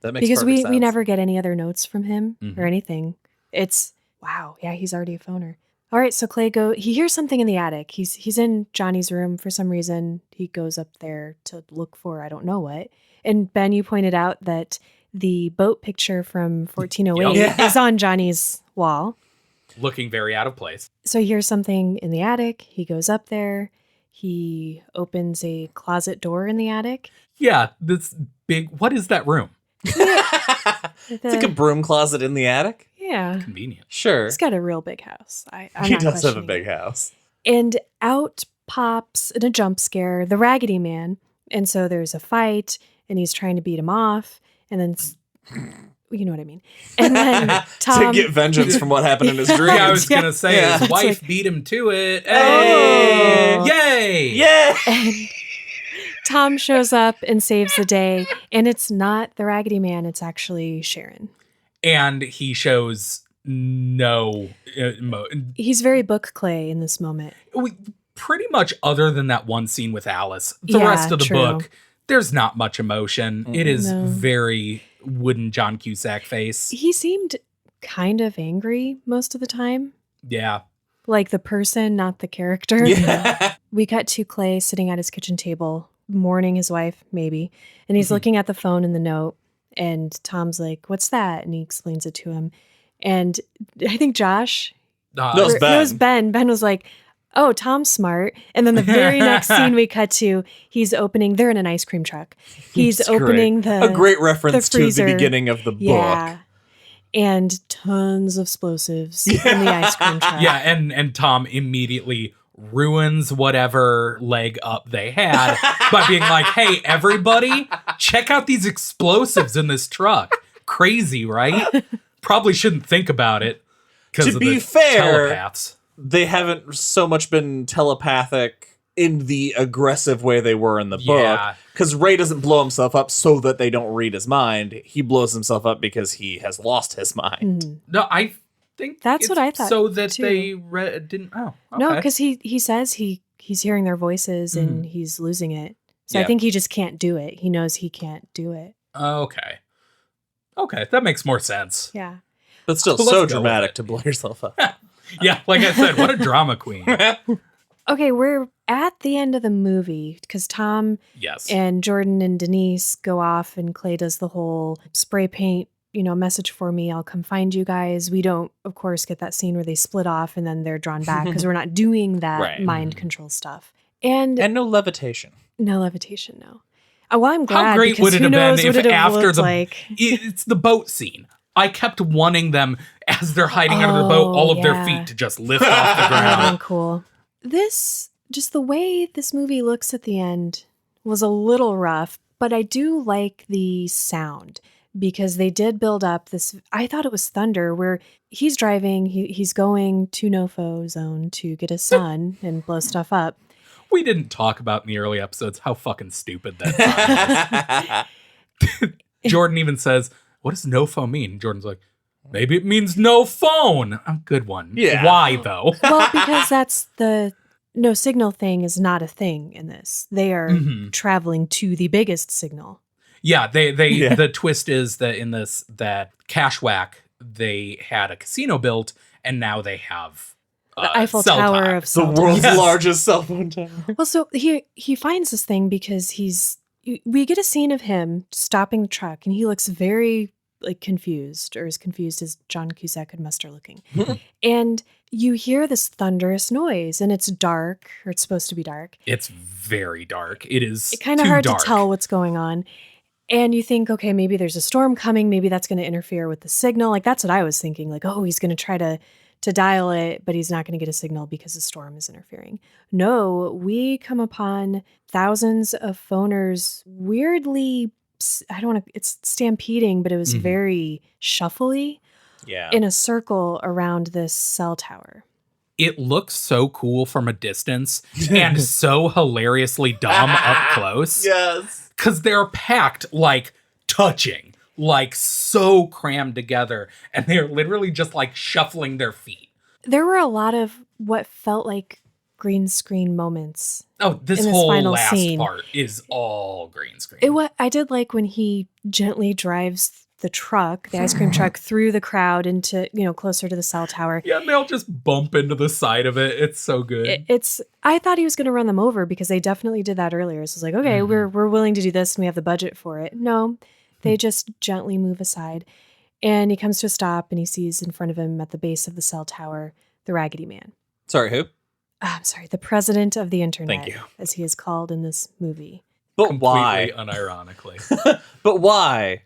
That makes Because perfect we sense. never get any other notes from him Mhm. or anything. It's wow. Yeah, he's already a phoner. All right, so Clay he hears something in the attic. He's in Johnny's room for some reason. He goes up there to look for I don't know what. And Ben, you pointed out that the boat picture from 1408 Yep. Yeah. is on Johnny's wall. Looking very out of place. So he hears something in the attic. He goes up there. He opens a closet door in the attic. Yeah, this big. What is that room? It's like a broom closet in the attic. Yeah. Convenient. Sure. He's got a real big house. I'm He not does have a questioning big it. house. And out pops in a jump scare the Raggedy Man. And so there's a fight, and he's trying to beat him off. And then, you know what I mean. And then Tom. To get vengeance from what happened in his dreams. Yeah, I was gonna say Yeah. his It's wife like- beat him to it. Oh. Hey! Yay! Yeah. And Tom shows up and saves the day. And it's not the Raggedy Man, it's actually Sharon. And he shows no. He's very book Clay in this moment. Pretty much, other than that one scene with Alice, the Yeah, rest of the true. book, there's not much emotion. It is No. very wooden John Cusack face. He seemed kind of angry most of the time. Yeah. Like the person, not the character. Yeah. We cut to Clay sitting at his kitchen table, mourning his wife, maybe. And he's Mhm. looking at the phone and the note. And Tom's like, "What's that?" And he explains it to him. And I think Josh, No, it was or- Ben. it was Ben. Ben was like, "Oh, Tom's smart." And then the very next scene we cut to, he's opening, they're in an ice cream truck. He's It's opening great. A great reference to freezer. the beginning of the book. Yeah. And tons of explosives in the ice cream truck. Yeah, and Tom immediately ruins whatever leg up they had by being like, "Hey, everybody, check out these explosives in this truck." Crazy, right? Probably shouldn't think about it because To of be the fair, telepaths. They haven't so much been telepathic in the aggressive way they were in the book. Yeah. Because Ray doesn't blow himself up so that they don't read his mind. He blows himself up because he has lost his mind. Mhm. No, I think That's what it's I thought, So that too. they didn't. Oh, okay. No, because he says he's hearing their voices and he's losing it. So I Yeah. think he just can't do it. He knows he can't do it. Okay, that makes more sense. Yeah. But still, So let's so go with dramatic it. to blow yourself up. Yeah, like I said, what a drama queen. Okay, we're at the end of the movie because Tom Yes. and Jordan and Denise go off and Clay does the whole spray paint, message for me. I'll come find you guys. We don't, of course, get that scene where they split off and then they're drawn back because we're not doing that Right. mind control stuff. And And no levitation. No levitation, no. Well, I'm glad. How great because would it who have knows been what if it'd have after looked the like. it's the boat scene. I kept wanting them as they're hiding under the boat, all of their yeah. feet to just lift off the That would have been ground. cool. Just the way this movie looks at the end was a little rough, but I do like the sound because they did build up this. I thought it was thunder where he's driving, he's going to No-Fo zone to get his son and blow stuff up. We didn't talk about in the early episodes how fucking stupid that sign is. Jordan even says, "What does no phone mean?" Jordan's like, "Maybe it means no phone." A good one. Yeah. Why though? Well, because that's the no signal thing is not a thing in this. They are Mhm. traveling to the biggest signal. Yeah, they Yeah. the twist is that in that Cashwhack they had a casino built and now they have The Eiffel cell Tower tie. of The cell world's Yes. largest cell phone tower. Well, so he finds this thing because we get a scene of him stopping the truck and he looks very like confused, or as confused as John Cusack could muster looking. And you hear this thunderous noise and it's dark, or it's supposed to be dark. It's very dark. It is It's kind of too hard dark. to tell what's going on. And you think, okay, maybe there's a storm coming. Maybe that's going to interfere with the signal. Like that's what I was thinking. Like, oh, he's going to try to dial it, but he's not going to get a signal because the storm is interfering. No, we come upon thousands of phoners weirdly, I don't want to, it's stampeding, but it was Mhm. very shuffly Yeah. in a circle around this cell tower. It looks so cool from a distance and so hilariously dumb up close. Yes. Because they're packed, like, touching, like, so crammed together. And they're literally just, like, shuffling their feet. There were a lot of what felt like green screen moments. Oh, this In this whole final last scene. part is all green screen. I did like when he gently drives the truck, the ice cream truck, through the crowd into, closer to the cell tower. Yeah, and they'll just bump into the side of it. It's so good. I thought he was going to run them over because they definitely did that earlier. So it's like, okay, Mhm. we're willing to do this and we have the budget for it. No, they just gently move aside. And he comes to a stop and he sees in front of him at the base of the cell tower, the Raggedy Man. Sorry, who? I'm sorry, the president of the internet, Thank you. as he is called in this movie. But Completely why? unironically. But why?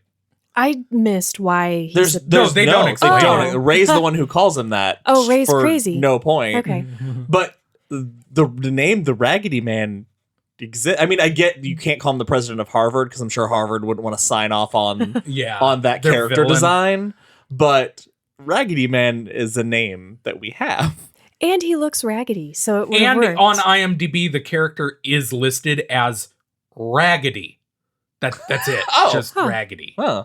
I missed why he's There's No, they don't explain don't. it. Ray's the one who calls him that. Oh, Ray's for crazy. No point. Okay. But the name, the Raggedy Man, exists. I mean, I get you can't call him the president of Harvard because I'm sure Harvard wouldn't want to sign off on Yeah. on that their character villain. design. But Raggedy Man is a name that we have. And he looks raggedy, so it would have And worked. on IMDb, the character is listed as Raggedy. That's it. Oh. Just Huh. Raggedy. Huh.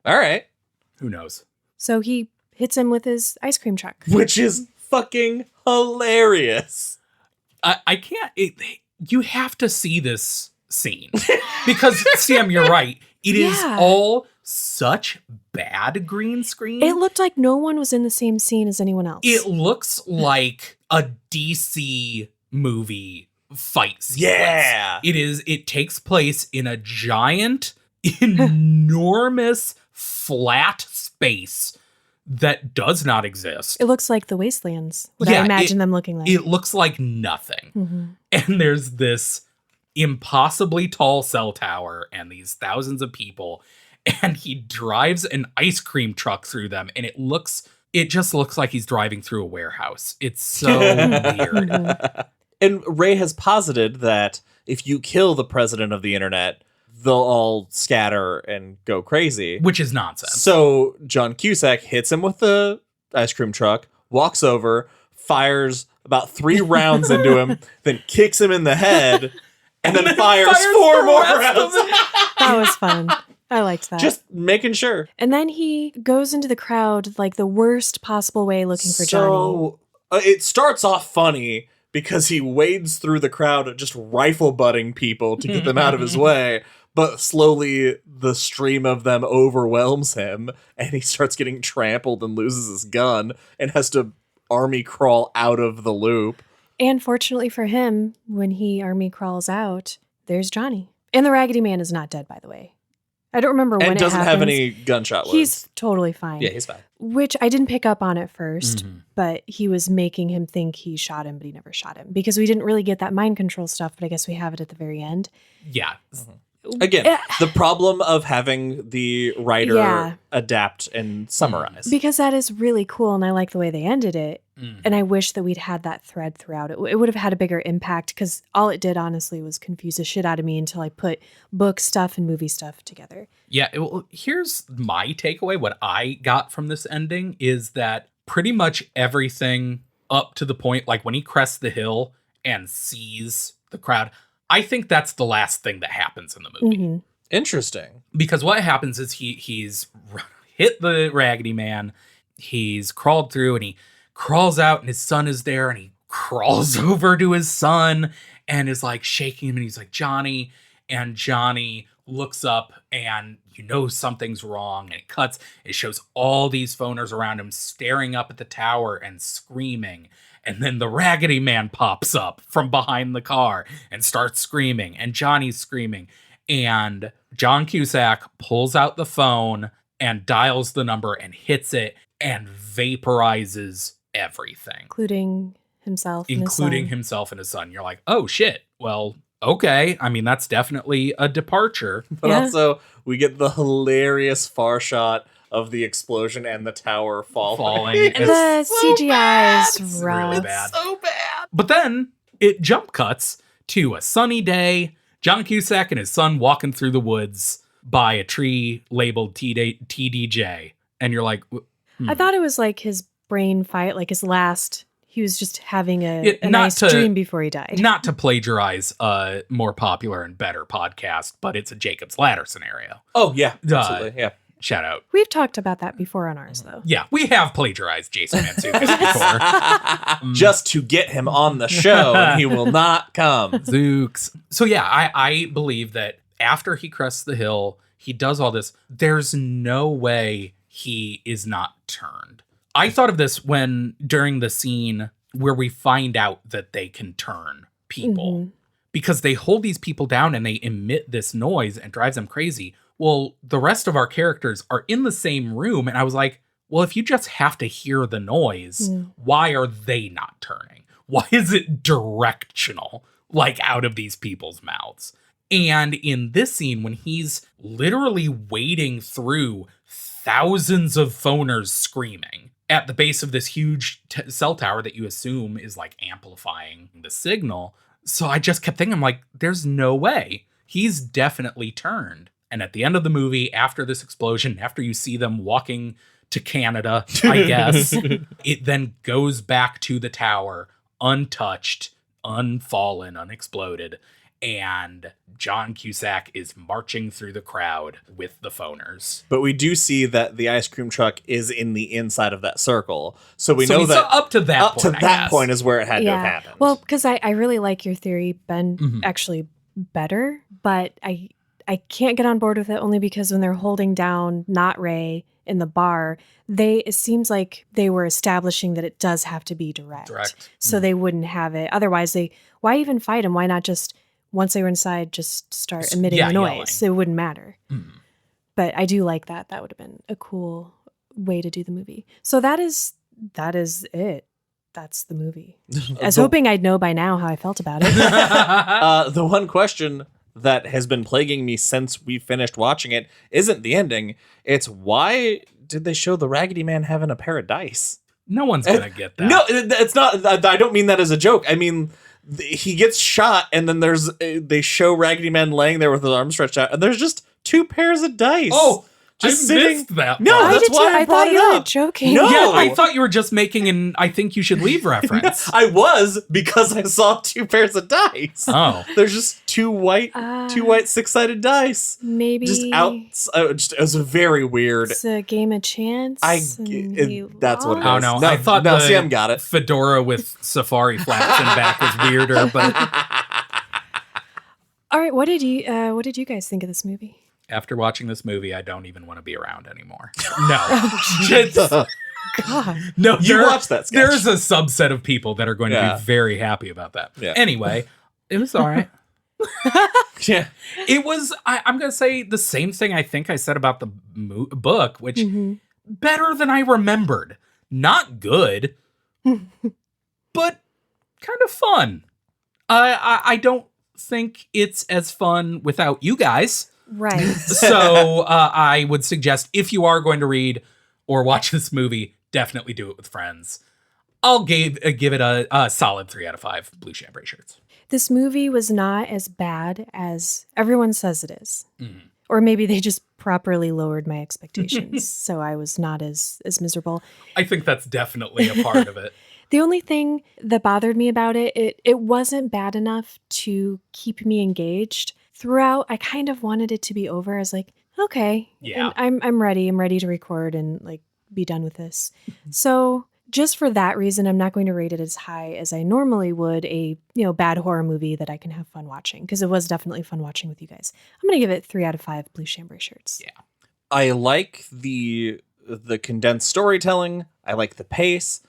All right. Who knows? So he hits him with his ice cream truck. Which is fucking hilarious. I can't. You have to see this scene because Sam, you're right. It is Yeah. all such bad green screen. It looked like no one was in the same scene as anyone else. It looks like a DC movie fight sequence. Yeah. It takes place in a giant, enormous, flat space that does not exist. It looks like the Wastelands. What Yeah, I imagine them looking like. It looks like nothing. Mhm. And there's this impossibly tall cell tower and these thousands of people. And he drives an ice cream truck through them. And it just looks like he's driving through a warehouse. It's so weird. And Ray has posited that if you kill the president of the internet, they'll all scatter and go crazy. Which is nonsense. So John Cusack hits him with the ice cream truck, walks over, fires about 3 rounds into him, then kicks him in the head, and then fires 4 more rounds. That was fun. I liked that. Just making sure. And then he goes into the crowd like the worst possible way looking for Johnny. So it starts off funny because he wades through the crowd just rifle butting people to get them out of his way. But slowly the stream of them overwhelms him and he starts getting trampled and loses his gun and has to army crawl out of the loop. And fortunately for him, when he army crawls out, there's Johnny. And the Raggedy Man is not dead, by the way. I don't remember when And it doesn't happens. have any gunshot wounds. He's totally fine. Yeah, he's fine. Which I didn't pick up on at first, Mhm. but he was making him think he shot him, but he never shot him. Because we didn't really get that mind control stuff, but I guess we have it at the very end. Yeah. Again, Eh, the problem of having the writer Yeah. adapt and summarize. because that is really cool, and I like the way they ended it. Mhm. And I wish that we'd had that thread throughout. It would have had a bigger impact because all it did, honestly, was confuse the shit out of me until I put book stuff and movie stuff together. Yeah, well, here's my takeaway. What I got from this ending is that pretty much everything up to the point, like when he crests the hill and sees the crowd, I think that's the last thing that happens in the movie. Mhm. Interesting. Because what happens is he's hit the Raggedy Man, he's crawled through, and he crawls out, and his son is there, and he crawls over to his son and is like shaking him, and he's like, Johnny. And Johnny looks up, and you know something's wrong, and it cuts. It shows all these phoners around him staring up at the tower and screaming. And then the Raggedy Man pops up from behind the car and starts screaming, and Johnny's screaming. And John Cusack pulls out the phone and dials the number and hits it and vaporizes everything, Including himself. and his including son. himself and his son. You're like, oh shit. Well, okay. I mean, that's definitely a departure. But Yeah. also, we get the hilarious far shot of the explosion and the tower falling. Falling. The so CGI bad. is It's rough. really bad. So bad. But then it jump cuts to a sunny day. John Cusack and his son walking through the woods by a tree labeled TDJ. And you're like, I thought it was like his brain fight, like his last. He was just having a Not nice to- dream before he died. not to plagiarize a more popular and better podcast, but it's a Jacob's Ladder scenario. Oh, yeah. Absolutely. Yeah. Shout out. We've talked about that before on ours, though. Yeah, we have plagiarized Jason Mantzoukas before. Just to get him on the show, and he will not come. Zooks. So yeah, I believe that after he crests the hill, he does all this. There's no way he is not turned. I thought of this when during the scene where we find out that they can turn people Mhm. because they hold these people down and they emit this noise and drives them crazy. Well, the rest of our characters are in the same room. And I was like, well, if you just have to hear the noise, why are they not turning? Why is it directional, like out of these people's mouths? And in this scene, when he's literally wading through thousands of phoners screaming at the base of this huge cell tower that you assume is like amplifying the signal. So I just kept thinking, I'm like, there's no way. He's definitely turned. And at the end of the movie, after this explosion, after you see them walking to Canada, I guess, it then goes back to the tower, untouched, unfallen, unexploded. And John Cusack is marching through the crowd with the phoners. But we do see that the ice cream truck is in the inside of that circle. So we So know he's that up to that point, I guess. point is where it had to have happened. Well, because I really like your theory, Ben, Mhm. actually better, but I can't get on board with it only because when they're holding down Not Ray in the bar, it seems like they were establishing that it does have to be direct. So they wouldn't have it. Otherwise, why even fight him? Why not just, once they were inside, just start emitting yeah, the noise? yelling. It wouldn't matter. Mhm. But I do like that. That would have been a cool way to do the movie. So that is it. That's the movie. I was hoping I'd know by now how I felt about it. The one question that has been plaguing me since we finished watching it isn't the ending. It's why did they show the Raggedy Man having a pair of dice? No one's going to get that. No, it's not. I don't mean that as a joke. I mean, he gets shot, and then they show Raggedy Man laying there with his arms stretched out, and there's just two pairs of dice. Oh, just I sitting. missed that No, part. I that's did why too. I I brought thought it you were up. joking. No. Yeah, I thought you were just making an I think you should leave reference. I was, because I saw two pairs of dice. Oh. There's just two white six-sided dice. Maybe Just out. It was very weird. it's a game of chance. That's what it Oh, is. no. I thought the Sam got it. fedora with safari flaps in back was weirder, but All right, what did you guys think of this movie? after watching this movie, I don't even want to be around anymore. No. Just- God. no, You watched that sketch. There's a subset of people that are going to Yeah. be very happy about that. Yeah. Anyway, it was all right. Yeah. It was, I'm going to say the same thing I think I said about the book, which Mhm. better than I remembered. Not good, but kind of fun. I don't think it's as fun without you guys. Right. So I would suggest if you are going to read or watch this movie, definitely do it with friends. I'll give it a solid 3 out of 5 blue chambray shirts. This movie was not as bad as everyone says it is. Mhm. Or maybe they just properly lowered my expectations, so I was not as miserable. I think that's definitely a part of it. The only thing that bothered me about it wasn't bad enough to keep me engaged. Throughout, I kind of wanted it to be over. I was like, okay, Yeah. and I'm ready. I'm ready to record and like be done with this. So just for that reason, I'm not going to rate it as high as I normally would a bad horror movie that I can have fun watching, because it was definitely fun watching with you guys. I'm gonna give it 3 out of 5 blue chambray shirts. Yeah. I like the condensed storytelling. I like the pace.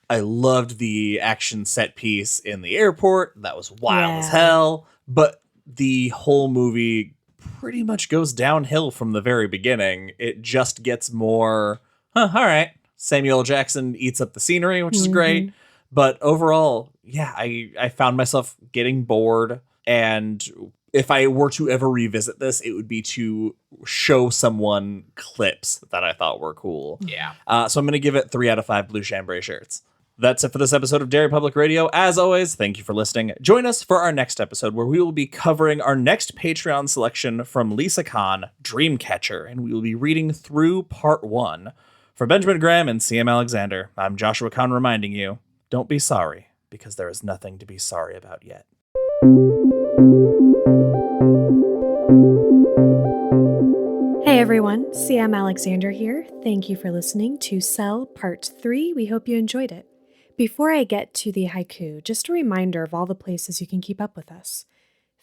I loved the action set piece in the airport. That was wild as Yeah. hell. But the whole movie pretty much goes downhill from the very beginning. It just gets more, all right. Samuel L. Jackson eats up the scenery, which is great. But overall, yeah, I found myself getting bored. And if I were to ever revisit this, it would be to show someone clips that I thought were cool. Yeah. So I'm going to give it 3 out of 5 blue chambray shirts. That's it for this episode of Derry Public Radio. As always, thank you for listening. Join us for our next episode, where we will be covering our next Patreon selection from Lisa Kahn, Dreamcatcher, and we will be reading through part 1. For Benjamin Graham and CM Alexander, I'm Joshua Kahn reminding you, don't be sorry, because there is nothing to be sorry about yet. Hey everyone, CM Alexander here. Thank you for listening to Cell Part 3. We hope you enjoyed it. Before I get to the haiku, just a reminder of all the places you can keep up with us.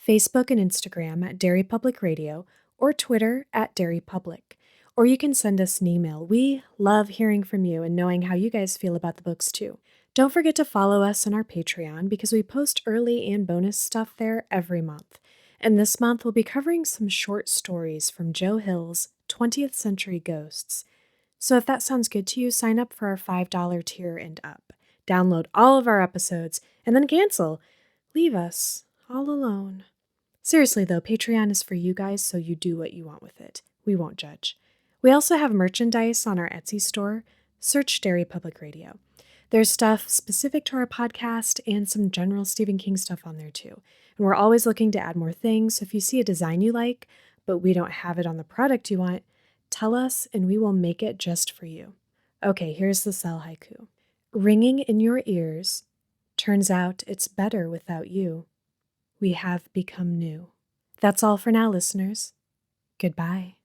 Facebook and Instagram at Derry Public Radio, or Twitter at Derry Public. Or you can send us an email. We love hearing from you and knowing how you guys feel about the books too. Don't forget to follow us on our Patreon, because we post early and bonus stuff there every month. And this month we'll be covering some short stories from Joe Hill's 20th Century Ghosts. So if that sounds good to you, sign up for our $5 tier and up. Download all of our episodes and then cancel. Leave us all alone. Seriously though, Patreon is for you guys, so you do what you want with it. We won't judge. We also have merchandise on our Etsy store. Search Derry Public Radio. There's stuff specific to our podcast and some general Stephen King stuff on there too. And we're always looking to add more things, so if you see a design you like, but we don't have it on the product you want, tell us and we will make it just for you. Okay, here's the Cell haiku. Ringing in your ears, turns out it's better without you. We have become new. That's all for now, listeners. Goodbye.